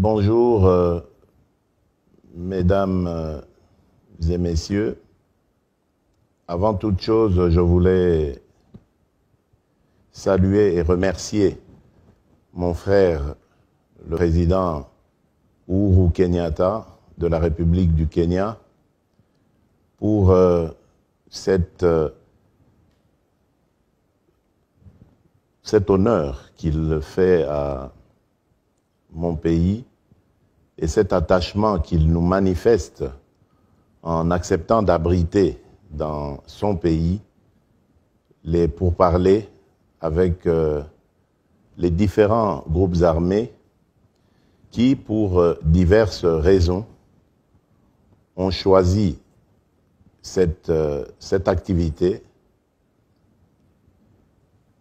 Bonjour, mesdames et messieurs. Avant toute chose, je voulais saluer et remercier mon frère, le président Uhuru Kenyatta de la République du Kenya, pour cet honneur qu'il fait à mon pays et cet attachement qu'il nous manifeste en acceptant d'abriter dans son pays les pourparlers avec les différents groupes armés qui, pour diverses raisons, ont choisi cette activité.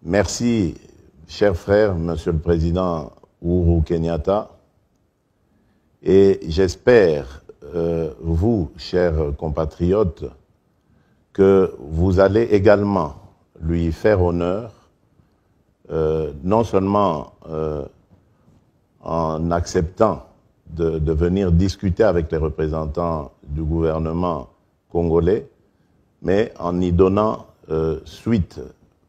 Merci, cher frère, Monsieur le Président Uhuru Kenyatta, et j'espère, vous, chers compatriotes, que vous allez également lui faire honneur, non seulement en acceptant de venir discuter avec les représentants du gouvernement congolais, mais en y donnant suite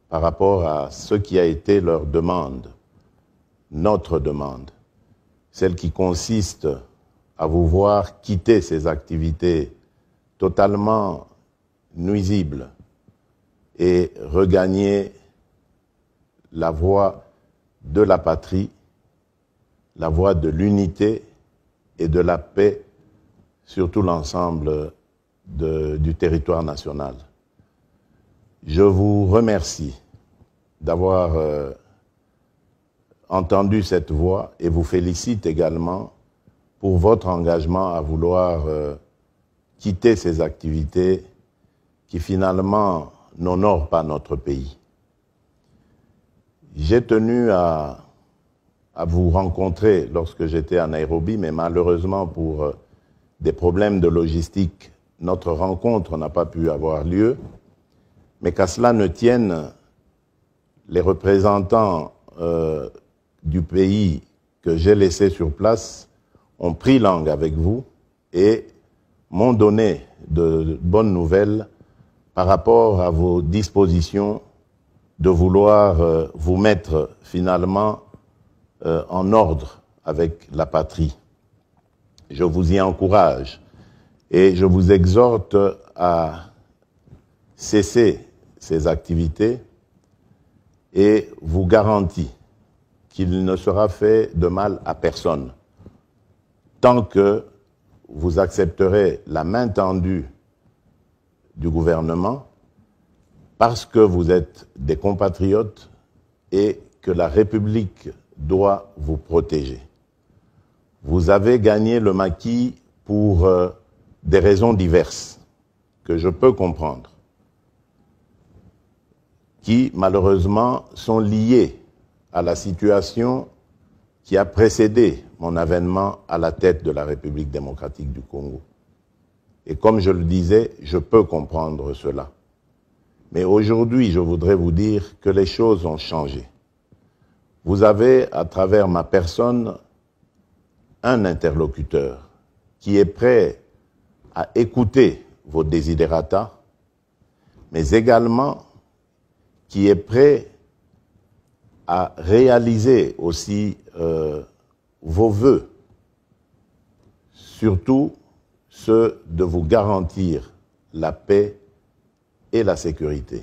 par rapport à ce qui a été leur demande, notre demande, celle qui consiste à vous voir quitter ces activités totalement nuisibles et regagner la voie de la patrie, la voie de l'unité et de la paix sur tout l'ensemble du territoire national. Je vous remercie d'avoir entendu cette voix et vous félicite également pour votre engagement à vouloir quitter ces activités qui finalement n'honorent pas notre pays. J'ai tenu à vous rencontrer lorsque j'étais à Nairobi, mais malheureusement pour des problèmes de logistique, notre rencontre n'a pas pu avoir lieu. Mais qu'à cela ne tienne, les représentants du pays que j'ai laissé sur place ont pris langue avec vous et m'ont donné de bonnes nouvelles par rapport à vos dispositions de vouloir vous mettre finalement en ordre avec la patrie. Je vous y encourage et je vous exhorte à cesser ces activités et vous garantis qu'il ne sera fait de mal à personne tant que vous accepterez la main tendue du gouvernement parce que vous êtes des compatriotes et que la République doit vous protéger. Vous avez gagné le maquis pour des raisons diverses que je peux comprendre, qui malheureusement sont liées à la situation qui a précédé mon avènement à la tête de la République démocratique du Congo. Et comme je le disais, je peux comprendre cela. Mais aujourd'hui, je voudrais vous dire que les choses ont changé. Vous avez, à travers ma personne, un interlocuteur qui est prêt à écouter vos desiderata, mais également qui est prêt à réaliser aussi vos vœux, surtout ceux de vous garantir la paix et la sécurité.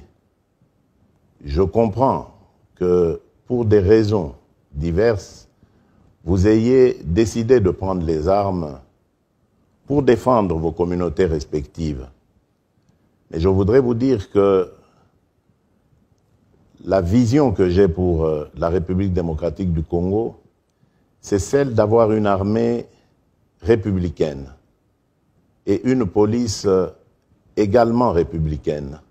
Je comprends que pour des raisons diverses, vous ayez décidé de prendre les armes pour défendre vos communautés respectives. Mais je voudrais vous dire que la vision que j'ai pour la République démocratique du Congo, c'est celle d'avoir une armée républicaine et une police également républicaine,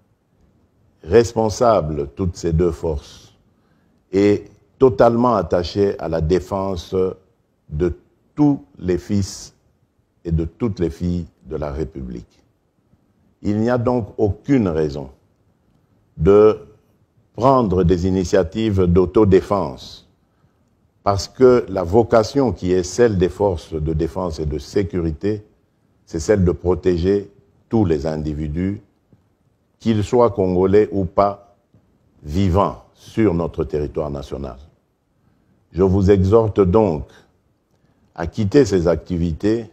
responsable toutes ces deux forces et totalement attachée à la défense de tous les fils et de toutes les filles de la République. Il n'y a donc aucune raison de prendre des initiatives d'autodéfense parce que la vocation qui est celle des forces de défense et de sécurité, c'est celle de protéger tous les individus, qu'ils soient congolais ou pas, vivant sur notre territoire national. Je vous exhorte donc à quitter ces activités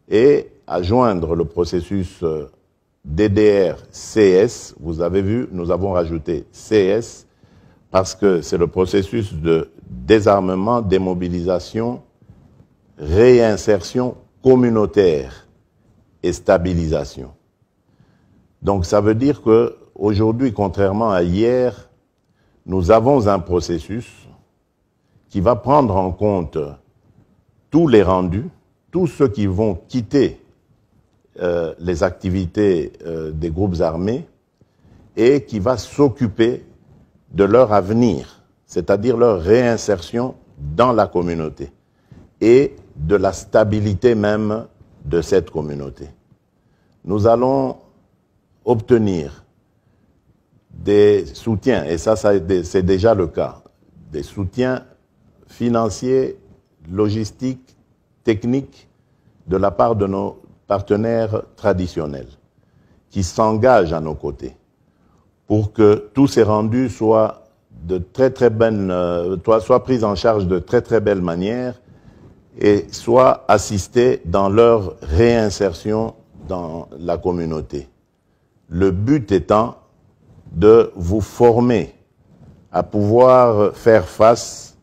et à joindre le processus DDR-CS. Vous avez vu, nous avons rajouté CS parce que c'est le processus de désarmement, démobilisation, réinsertion communautaire et stabilisation. Donc ça veut dire qu'aujourd'hui, contrairement à hier, nous avons un processus qui va prendre en compte tous les rendus, tous ceux qui vont quitter les activités des groupes armés et qui va s'occuper de leur avenir, c'est-à-dire leur réinsertion dans la communauté et de la stabilité même de cette communauté. Nous allons obtenir des soutiens, et ça c'est déjà le cas, des soutiens financiers, logistiques, techniques de la part de nos partenaires traditionnels qui s'engagent à nos côtés pour que tous ces rendus soient soient pris en charge de très belle manière et soient assistés dans leur réinsertion dans la communauté. Le but étant de vous former à pouvoir faire face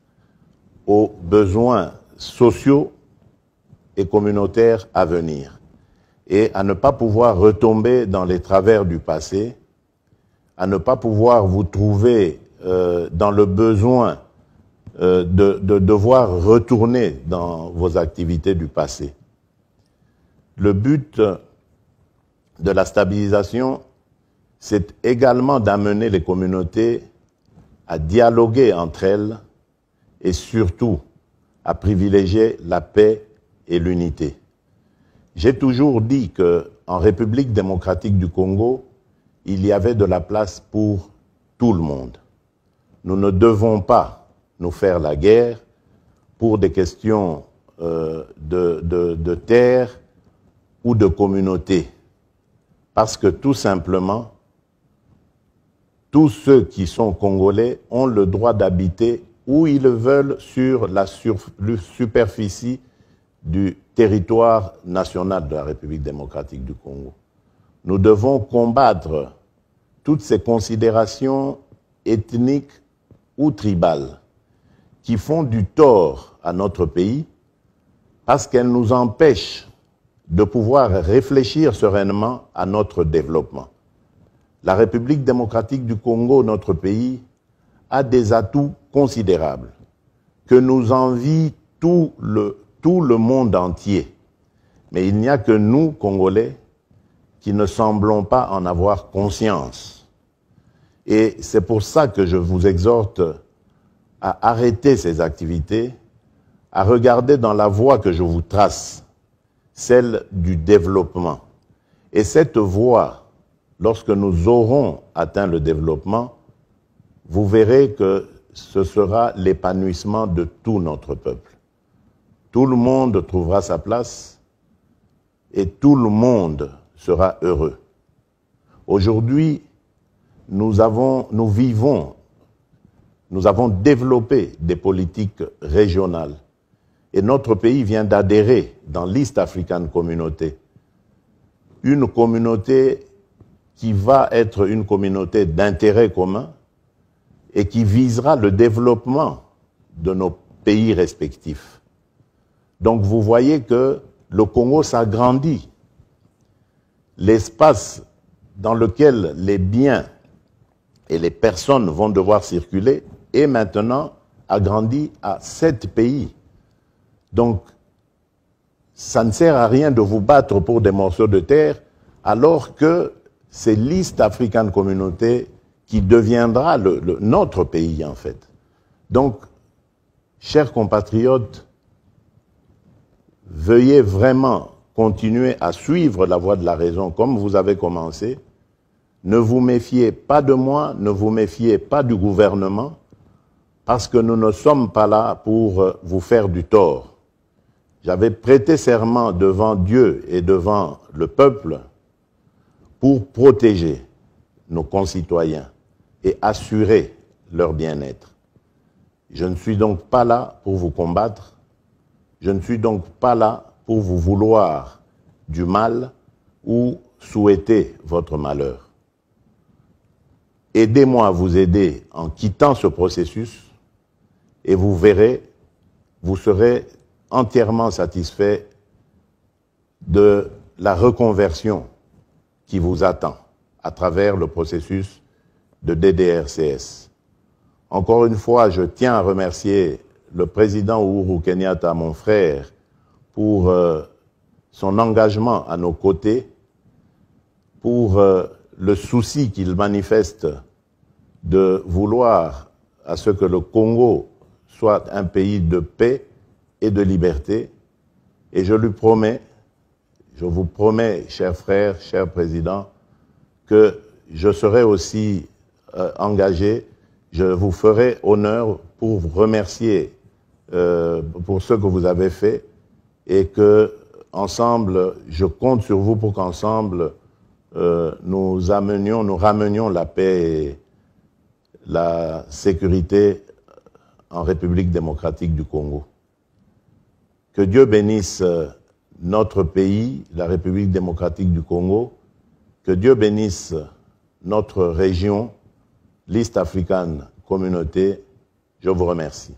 aux besoins sociaux et communautaires à venir et à ne pas pouvoir retomber dans les travers du passé, à ne pas pouvoir vous trouver dans le besoin de devoir retourner dans vos activités du passé. Le but de la stabilisation, c'est également d'amener les communautés à dialoguer entre elles et surtout à privilégier la paix et l'unité. J'ai toujours dit qu'en République démocratique du Congo, il y avait de la place pour tout le monde. Nous ne devons pas nous faire la guerre pour des questions de terre ou de communauté. Parce que tout simplement, tous ceux qui sont congolais ont le droit d'habiter où ils le veulent sur la superficie du territoire national de la République démocratique du Congo. Nous devons combattre toutes ces considérations ethniques ou tribales qui font du tort à notre pays parce qu'elles nous empêchent de pouvoir réfléchir sereinement à notre développement. La République démocratique du Congo, notre pays, a des atouts considérables que nous envie tout le monde entier. Mais il n'y a que nous, Congolais, qui ne semblons pas en avoir conscience. Et c'est pour ça que je vous exhorte à arrêter ces activités, à regarder dans la voie que je vous trace, celle du développement. Et cette voie, lorsque nous aurons atteint le développement, vous verrez que ce sera l'épanouissement de tout notre peuple. Tout le monde trouvera sa place et tout le monde sera heureux. Aujourd'hui, nous avons développé des politiques régionales et notre pays vient d'adhérer dans l'East African Community, une communauté qui va être une communauté d'intérêt commun et qui visera le développement de nos pays respectifs. Donc vous voyez que le Congo s'agrandit. L'espace dans lequel les biens et les personnes vont devoir circuler est maintenant agrandi à 7 pays. Donc, ça ne sert à rien de vous battre pour des morceaux de terre alors que c'est l'East African Community qui deviendra notre pays en fait. Donc, chers compatriotes, veuillez vraiment continuer à suivre la voie de la raison comme vous avez commencé. Ne vous méfiez pas de moi, ne vous méfiez pas du gouvernement. parce que nous ne sommes pas là pour vous faire du tort. J'avais prêté serment devant Dieu et devant le peuple pour protéger nos concitoyens et assurer leur bien-être. Je ne suis donc pas là pour vous combattre, je ne suis donc pas là pour vous vouloir du mal ou souhaiter votre malheur. Aidez-moi à vous aider en quittant ce processus et vous verrez, vous serez entièrement satisfait de la reconversion qui vous attend à travers le processus de DDRCS. Encore une fois, je tiens à remercier le président Uhuru Kenyatta, mon frère, pour son engagement à nos côtés, pour le souci qu'il manifeste de vouloir à ce que le Congo soit un pays de paix et de liberté. Et je lui promets, je vous promets, chers frères, chers présidents, que je serai aussi engagé, je vous ferai honneur pour vous remercier pour ce que vous avez fait et que ensemble, je compte sur vous pour qu'ensemble nous ramenions la paix et la sécurité en République démocratique du Congo. Que Dieu bénisse notre pays, la République démocratique du Congo, que Dieu bénisse notre région, l'East African Communauté. Je vous remercie.